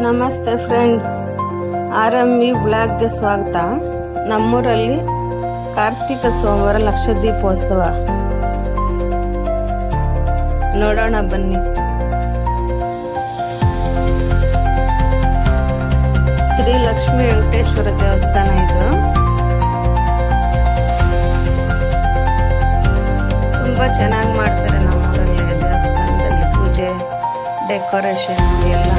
ನಮಸ್ತೆ friend, RMV ಬ್ಲಾಗ್ಗೆ ಸ್ವಾಗತ. ನಮ್ಮೂರಲ್ಲಿ ಕಾರ್ತಿಕ ಸೋಮವಾರ ಲಕ್ಷ ದೀಪೋತ್ಸವ ನೋಡೋಣ ಬನ್ನಿ. ಶ್ರೀ ಲಕ್ಷ್ಮೀ ವೆಂಕಟೇಶ್ವರ ದೇವಸ್ಥಾನ ಇದು. ತುಂಬ ಚೆನ್ನಾಗಿ ಮಾಡ್ತಾರೆ ನಮ್ಮೂರಲ್ಲಿ ದೇವಸ್ಥಾನದಲ್ಲಿ ಪೂಜೆ, ಡೆಕೋರೇಷನ್ ಎಲ್ಲ.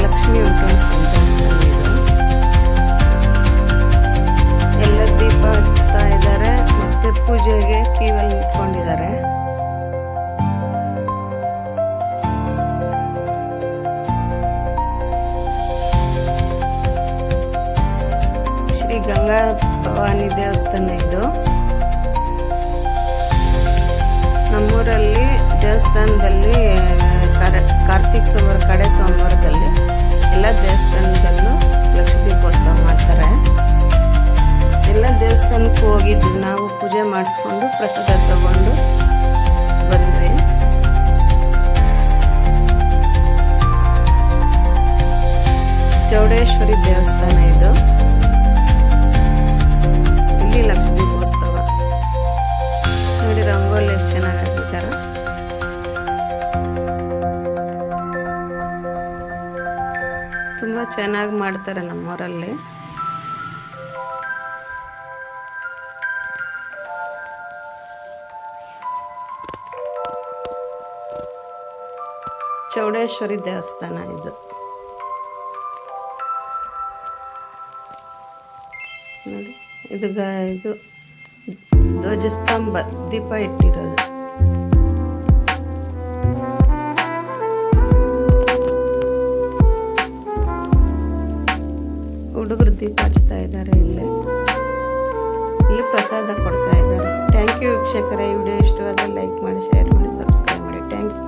ಲಕ್ಷ್ಮೀ ವೆಂಕಟೇಶ್ವರ ದೇವಸ್ಥಾನ ಇದು. ಎಲ್ಲ ದೀಪ ಹಚ್ತಾ ಇದ್ದಾರೆ, ಮತ್ತೆ ಪೂಜೆಗೆ ಕ್ಯೂವಲ್ಲಿ ನಿಂತ್ಕೊಂಡಿದ್ದಾರೆ. ಶ್ರೀ ಗಂಗಾ ಭವಾನಿ ದೇವಸ್ಥಾನ ಇದು. ನಮ್ಮೂರಲ್ಲಿ ದೇವಸ್ಥಾನದಲ್ಲಿ ಕಾರ್ತಿಕ ಸೋಮವಾರ ಕಡೆ ಸೋಮವಾರದಲ್ಲಿ ಎಲ್ಲ ದೇವಸ್ಥಾನದಲ್ಲೂ ಲಕ್ಷ ದೀಪೋತ್ಸವ ಮಾಡ್ತಾರೆ. ಎಲ್ಲ ದೇವಸ್ಥಾನಕ್ಕೂ ಹೋಗಿದ್ವಿ ನಾವು, ಪೂಜೆ ಮಾಡಿಸ್ಕೊಂಡು ಪ್ರಸಾದ ತಗೊಂಡು ಬಂದ್ವಿ. ಚೌಡೇಶ್ವರಿ ದೇವಸ್ಥಾನ ಇದು. ಇಲ್ಲಿ ಲಕ್ಷ ದೀಪೋತ್ಸವ ನೋಡಿ, ರಂಗೋಲಿ ಎಷ್ಟು ಚೆನ್ನಾಗಿ ಹಾಕಿದ್ದಾರೆ. ತುಂಬ ಚೆನ್ನಾಗಿ ಮಾಡ್ತಾರೆ ನಮ್ಮೂರಲ್ಲಿ. ಚೌಡೇಶ್ವರಿ ದೇವಸ್ಥಾನ ಇದು. ನೋಡಿ, ಇದು ಧ್ವಜಸ್ತಂಭ, ದೀಪ ಇಟ್ಟಿರೋದು. ಹುಡುಗರು ದೀಪ ಹಚ್ತಾ ಇದ್ದಾರೆ. ಇಲ್ಲಿ ಪ್ರಸಾದ ಕೊಡ್ತಾ ಇದ್ದಾರೆ. ಥ್ಯಾಂಕ್ ಯು ವೀಕ್ಷಕರೇ. ಈ ವಿಡಿಯೋ ಇಷ್ಟವಾದರೆ ಲೈಕ್ ಮಾಡಿ, ಶೇರ್ ಮಾಡಿ, ಸಬ್ಸ್ಕ್ರೈಬ್ ಮಾಡಿ. Thank you.